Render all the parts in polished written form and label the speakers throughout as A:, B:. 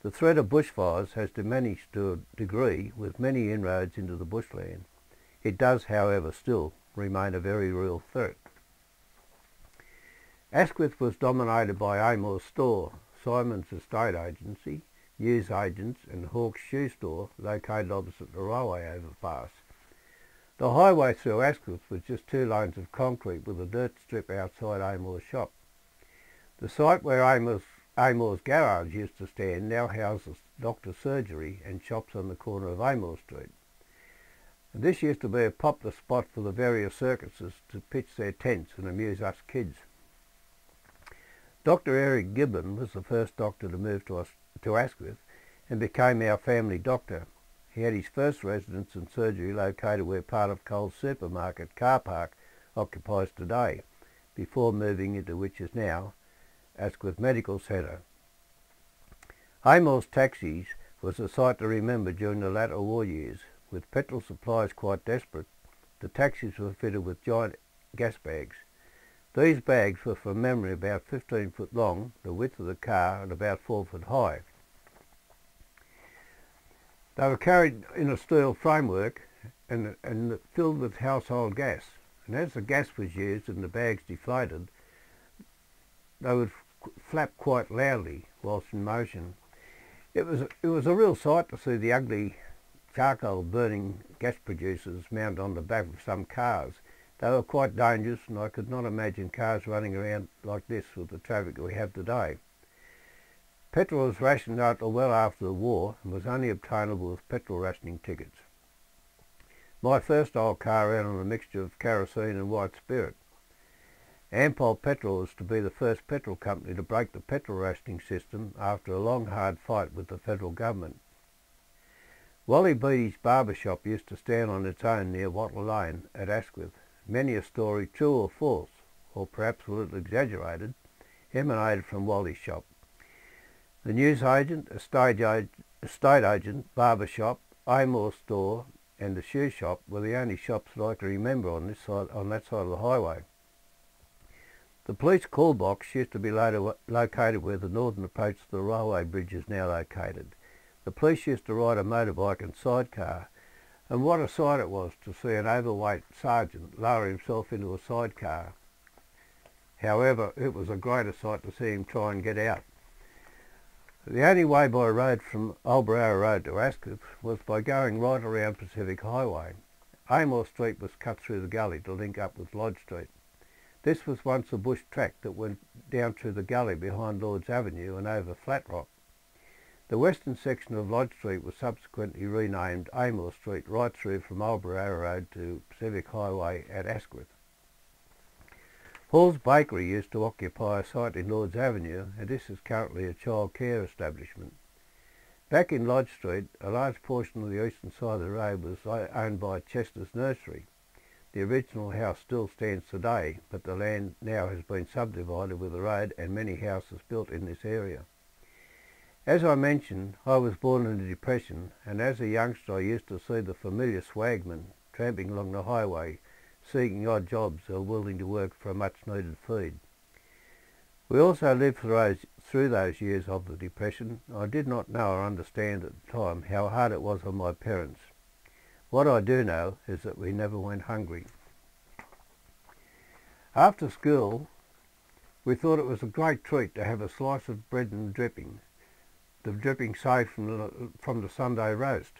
A: The threat of bushfires has diminished to a degree with many inroads into the bushland. It does, however, still remain a very real threat. Asquith was dominated by Amor's Store, Simon's estate agency, news agents and Hawke's shoe store located opposite the railway overpass. The highway through Asquith was just 2 lanes of concrete with a dirt strip outside Amor's shop. The site where Amor's garage used to stand now houses doctor's surgery and shops on the corner of Amor Street. And this used to be a popular spot for the various circuses to pitch their tents and amuse us kids. Dr. Eric Gibbon was the first doctor to move to Asquith and became our family doctor. He had his first residence and surgery located where part of Coles supermarket car park occupies today, before moving into which is now Asquith Medical Centre. Amor's Taxis was a sight to remember during the latter war years. With petrol supplies quite desperate, the taxis were fitted with giant gas bags. These bags were from memory about 15 foot long, the width of the car, and about 4 foot high. They were carried in a steel framework and filled with household gas. And as the gas was used and the bags deflated, they would flap quite loudly whilst in motion. It was a real sight to see the ugly charcoal burning gas producers mounted on the back of some cars. They were quite dangerous, and I could not imagine cars running around like this with the traffic we have today. Petrol was rationed until well after the war and was only obtainable with petrol rationing tickets. My first old car ran on a mixture of kerosene and white spirit. Ampol Petrol was to be the first petrol company to break the petrol rationing system after a long hard fight with the federal government. Wally Beattie's barber shop used to stand on its own near Wattle Lane at Asquith. Many a story, true or false, or perhaps a little exaggerated, emanated from Wally's shop. The newsagent, estate agent, barber shop, Amor's Store and the shoe shop were the only shops that I can remember on that side of the highway. The police call box used to be located where the northern approach to the railway bridge is now located. The police used to ride a motorbike and sidecar, and what a sight it was to see an overweight sergeant lower himself into a sidecar. However, it was a greater sight to see him try and get out. The only way by road from Albury Road to Asquith was by going right around Pacific Highway. Amor Street was cut through the gully to link up with Lodge Street. This was once a bush track that went down through the gully behind Lord's Avenue and over Flat Rock. The western section of Lodge Street was subsequently renamed Amor Street right through from Albury Road to Pacific Highway at Asquith. Hall's Bakery used to occupy a site in Lord's Avenue, and this is currently a child care establishment. Back in Lodge Street, a large portion of the eastern side of the road was owned by Chester's Nursery. The original house still stands today, but the land now has been subdivided with the road and many houses built in this area. As I mentioned, I was born in the Depression, and as a youngster I used to see the familiar swagmen tramping along the highway, seeking odd jobs or willing to work for a much-needed feed. We also lived through those years of the Depression. I did not know or understand at the time how hard it was on my parents. What I do know is that we never went hungry. After school, we thought it was a great treat to have a slice of bread and dripping, the dripping saved from the Sunday roast.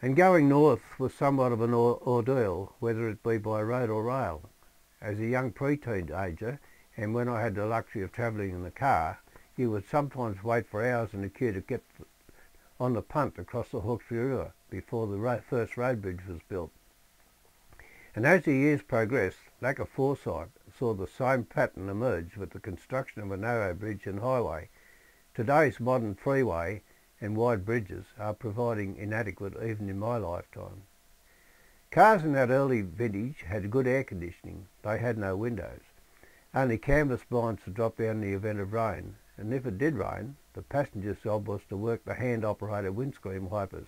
A: And going north was somewhat of an ordeal, whether it be by road or rail. As a young pre-teenager, and when I had the luxury of travelling in the car, you would sometimes wait for hours in a queue to get on the punt across the Hornsby River before the first road bridge was built. And as the years progressed, lack of foresight saw the same pattern emerge with the construction of a narrow bridge and highway. Today's modern freeway and wide bridges are providing inadequate even in my lifetime. Cars in that early vintage had good air conditioning. They had no windows. Only canvas blinds to drop down in the event of rain, and if it did rain, the passenger's job was to work the hand-operated windscreen wipers.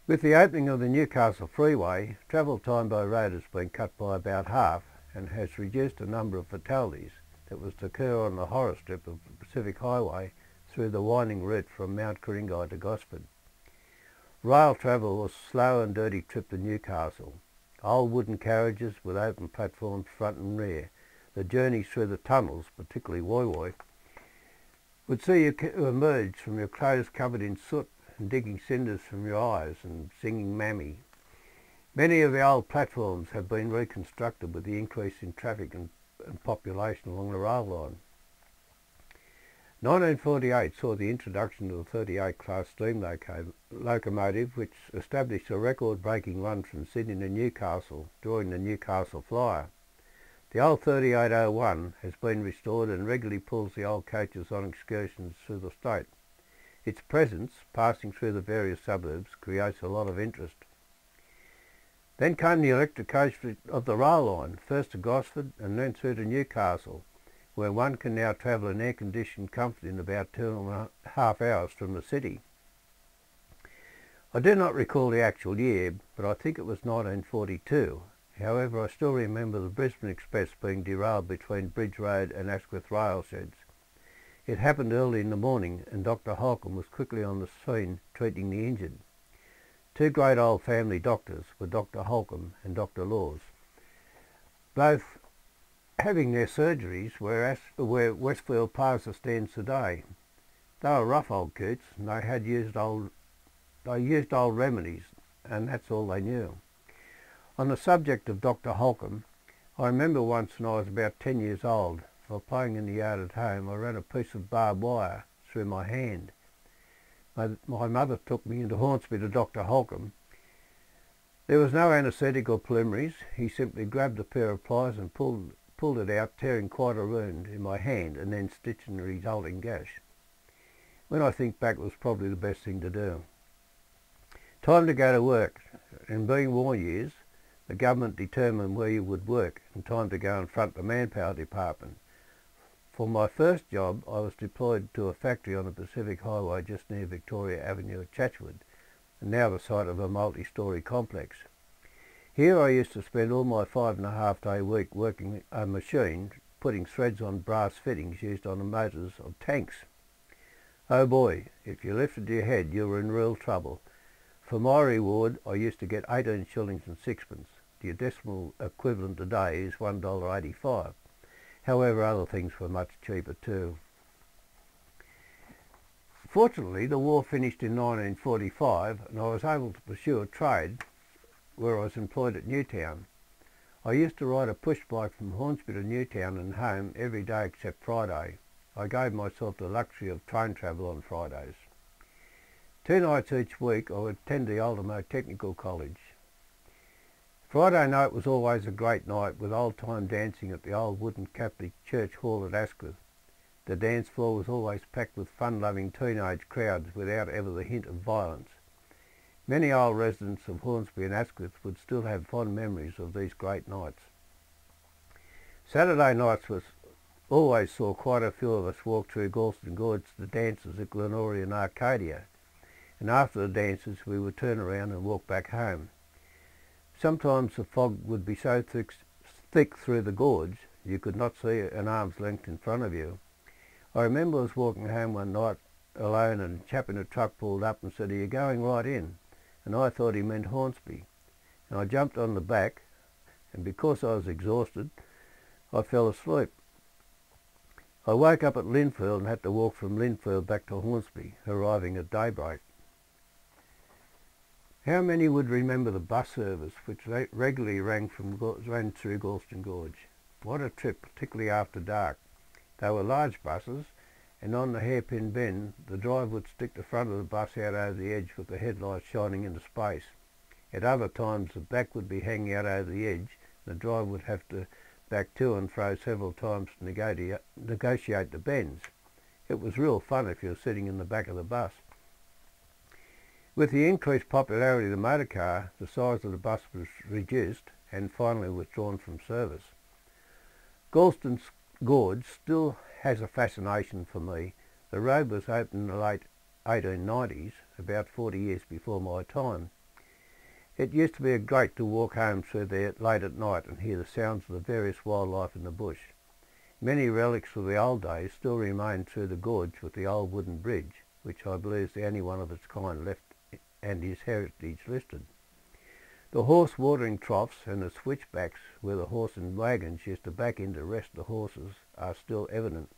A: With the opening of the Newcastle Freeway, travel time by road has been cut by about half and has reduced the number of fatalities that was to occur on the horror strip of the Pacific Highway through the winding route from Mount Ku-ring-gai to Gosford. Rail travel was a slow and dirty trip to Newcastle. Old wooden carriages with open platforms front and rear. The journeys through the tunnels, particularly Warwick, would see you emerge from your clothes covered in soot and digging cinders from your eyes and singing Mammy. Many of the old platforms have been reconstructed with the increase in traffic and population along the rail line. 1948 saw the introduction of the 38 class steam locomotive, which established a record-breaking run from Sydney to Newcastle during the Newcastle Flyer. The old 3801 has been restored and regularly pulls the old coaches on excursions through the state. Its presence, passing through the various suburbs, creates a lot of interest. Then came the electrification of the rail line, first to Gosford and then through to Newcastle, where one can now travel in air-conditioned comfort in about 2.5 hours from the city. I do not recall the actual year, but I think it was 1942. However, I still remember the Brisbane Express being derailed between Bridge Road and Asquith rail sheds. It happened early in the morning and Dr. Holcomb was quickly on the scene treating the injured. Two great old family doctors were Dr. Holcomb and Dr. Laws, both having their surgeries where Westfield Plaza stands today. They were rough old coots and they used old remedies, and that's all they knew. On the subject of Dr. Holcomb, I remember once when I was about 10 years old, while playing in the yard at home, I ran a piece of barbed wire through my hand. My mother took me into Hornsby to Dr. Holcomb. There was no anaesthetic or preliminaries. He simply grabbed a pair of pliers and pulled it out, tearing quite a wound in my hand and then stitching the resulting gash. When I think back, it was probably the best thing to do. Time to go to work, and being war years, the government determined where you would work and time to go and front the manpower department. For my first job, I was deployed to a factory on the Pacific Highway just near Victoria Avenue at Chatswood, and now the site of a multi-storey complex. Here I used to spend all my 5.5-day week working a machine, putting threads on brass fittings used on the motors of tanks. Oh boy, if you lifted your head, you were in real trouble. For my reward, I used to get 18 shillings and sixpence. The decimal equivalent today is $1.85. However, other things were much cheaper too. Fortunately, the war finished in 1945 and I was able to pursue a trade where I was employed at Newtown. I used to ride a push bike from Hornsby to Newtown and home every day except Friday. I gave myself the luxury of train travel on Fridays. 2 nights each week I would attend the Ultimo Technical College. Friday night was always a great night with old-time dancing at the old wooden Catholic Church Hall at Asquith. The dance floor was always packed with fun-loving teenage crowds without ever the hint of violence. Many old residents of Hornsby and Asquith would still have fond memories of these great nights. Saturday nights always saw quite a few of us walk through Galston Gorge to the dances at Glenorrhea and Arcadia, and after the dances we would turn around and walk back home. Sometimes the fog would be so thick through the gorge you could not see an arm's length in front of you. I remember I was walking home one night alone and a chap in a truck pulled up and said, "Are you going right in?" And I thought he meant Hornsby. And I jumped on the back, and because I was exhausted, I fell asleep. I woke up at Linfield and had to walk from Linfield back to Hornsby, arriving at daybreak. How many would remember the bus service which regularly ran through Galston Gorge? What a trip, particularly after dark. They were large buses, and on the hairpin bend the driver would stick the front of the bus out over the edge with the headlights shining into space. At other times the back would be hanging out over the edge, and the driver would have to back to and fro several times to negotiate the bends. It was real fun if you were sitting in the back of the bus. With the increased popularity of the motor car, the size of the bus was reduced and finally withdrawn from service. Galston Gorge still has a fascination for me. The road was opened in the late 1890s, about 40 years before my time. It used to be a great to walk home through there late at night and hear the sounds of the various wildlife in the bush. Many relics of the old days still remain through the gorge with the old wooden bridge, which I believe is the only one of its kind left and is heritage listed. The horse watering troughs and the switchbacks where the horse and wagons used to back in to rest the horses are still evident.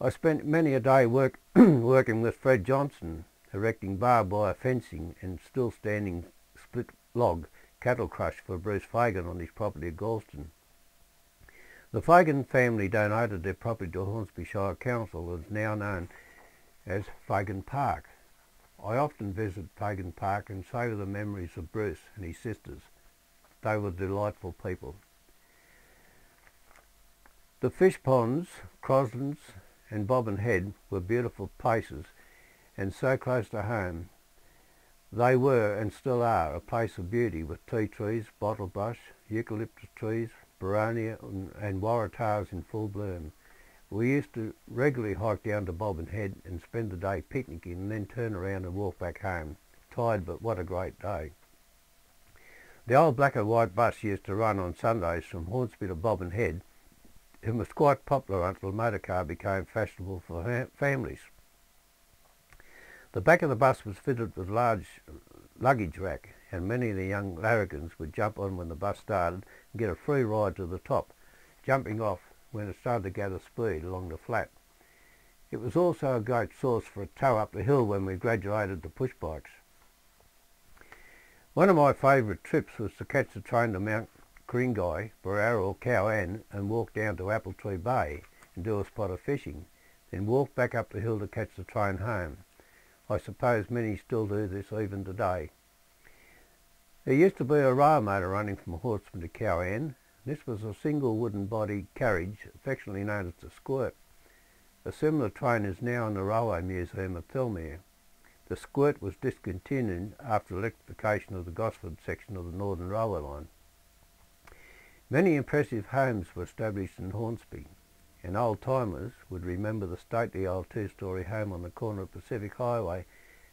A: I spent many a day working with Fred Johnson, erecting barbed wire fencing and still standing split log cattle crush for Bruce Fagan on his property at Galston. The Fagan family donated their property to Hornsby Shire Council and is now known as Fagan Park. I often visit Fagan Park and savour the memories of Bruce and his sisters. They were delightful people. The fish ponds, Croslands and Bobbin Head were beautiful places and so close to home. They were and still are a place of beauty with tea trees, bottlebrush, eucalyptus trees, boronia and waratahs in full bloom. We used to regularly hike down to Bobbin Head and spend the day picnicking and then turn around and walk back home. Tired, but what a great day. The old black and white bus used to run on Sundays from Hornsby to Bobbin Head and was quite popular until the motor car became fashionable for families. The back of the bus was fitted with large luggage rack, and many of the young larrigans would jump on when the bus started and get a free ride to the top, jumping off when it started to gather speed along the flat. It was also a great source for a tow up the hill when we graduated to push bikes. One of my favourite trips was to catch the train to Mount Kringai, Barara or Cowan and walk down to Apple Tree Bay and do a spot of fishing, then walk back up the hill to catch the train home. I suppose many still do this even today. There used to be a rail motor running from Hornsby to Cowan. This was a single wooden body carriage, affectionately known as the Squirt. A similar train is now in the Railway Museum at Thirlmere. The Squirt was discontinued after electrification of the Gosford section of the Northern Railway line. Many impressive homes were established in Hornsby, and old-timers would remember the stately old two-storey home on the corner of Pacific Highway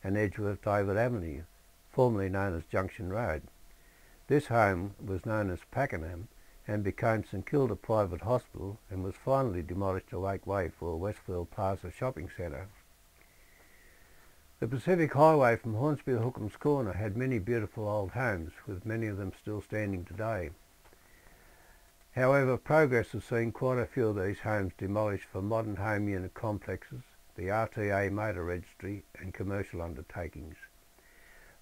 A: and Edgeworth David Avenue, formerly known as Junction Road. This home was known as Pakenham and became St Kilda Private Hospital and was finally demolished to make way for Westfield Plaza Shopping Centre. The Pacific Highway from Hornsby to Hookham's Corner had many beautiful old homes, with many of them still standing today. However, progress has seen quite a few of these homes demolished for modern home unit complexes, the RTA motor registry and commercial undertakings.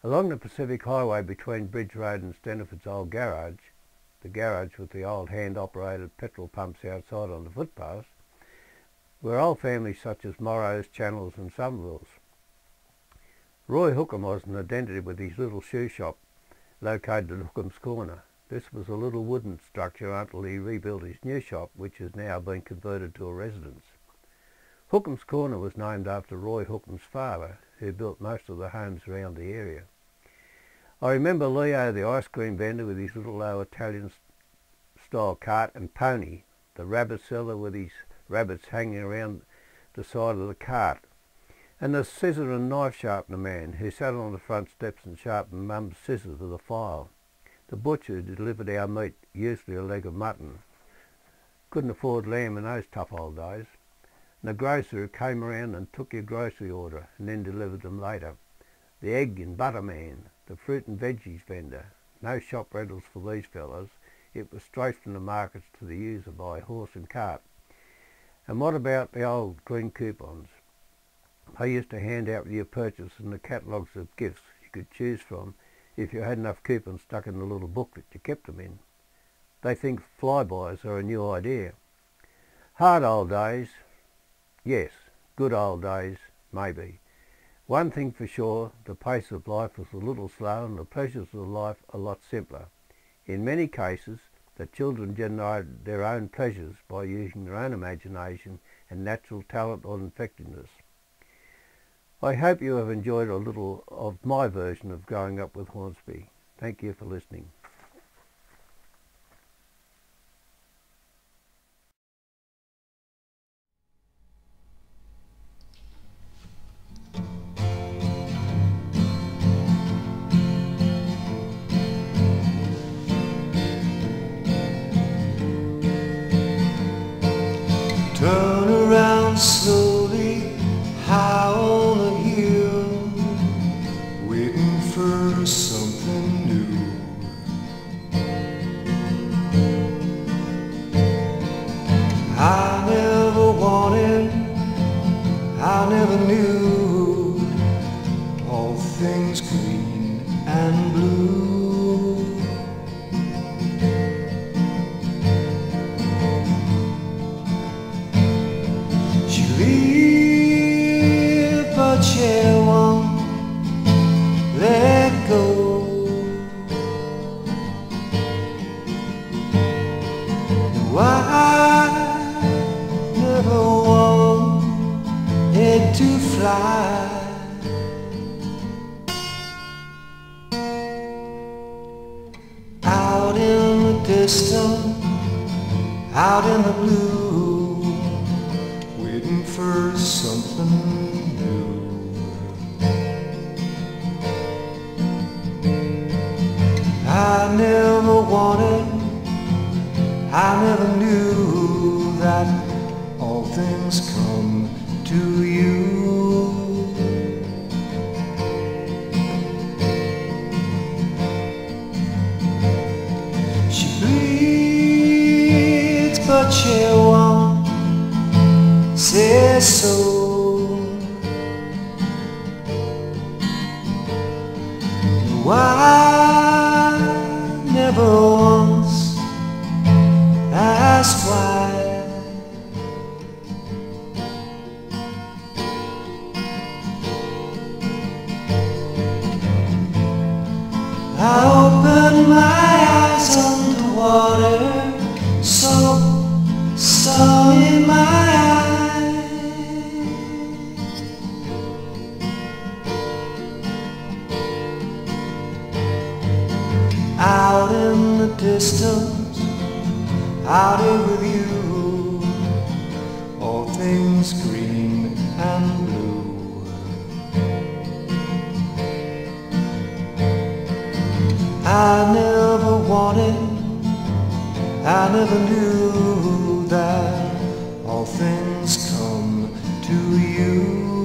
A: Along the Pacific Highway between Bridge Road and Steniford's old garage, the garage with the old hand-operated petrol pumps outside on the footpaths, were old families such as Morrows, Channels and Somervilles. Roy Hookham was an identity with his little shoe shop located at Hookham's Corner. This was a little wooden structure until he rebuilt his new shop, which has now been converted to a residence. Hookham's Corner was named after Roy Hookham's father, who built most of the homes around the area. I remember Leo, the ice cream vendor, with his little low Italian-style cart, and Pony, the rabbit seller, with his rabbits hanging around the side of the cart, and the scissor and knife sharpener man who sat on the front steps and sharpened Mum's scissors with a file. The butcher who delivered our meat, usually a leg of mutton. Couldn't afford lamb in those tough old days. And the grocer who came around and took your grocery order and then delivered them later. The egg and butter man, the fruit and veggies vendor. No shop rentals for these fellows. It was straight from the markets to the user by horse and cart. And what about the old green coupons? They used to hand out with your purchase and the catalogues of gifts you could choose from if you had enough coupons stuck in the little book that you kept them in. They think flybys are a new idea. Hard old days, yes. Good old days, maybe. One thing for sure, the pace of life was a little slow and the pleasures of life a lot simpler. In many cases, the children generated their own pleasures by using their own imagination and natural talent or effectiveness. I hope you have enjoyed a little of my version of growing up with Hornsby. Thank you for listening.
B: never knew all things green and blue. She lived, but she won't let go. No, I never wanted to fly. Out in the distance, out in the blue, waiting for something new. I never wanted, I never knew that all things come to you. She bleeds, but she won't say so. No, I never once asked why. I opened my eyes underwater, saw sun in my eyes. Out in the distance, out here with you, all things green and blue. I never wanted, I never knew that all things come to you.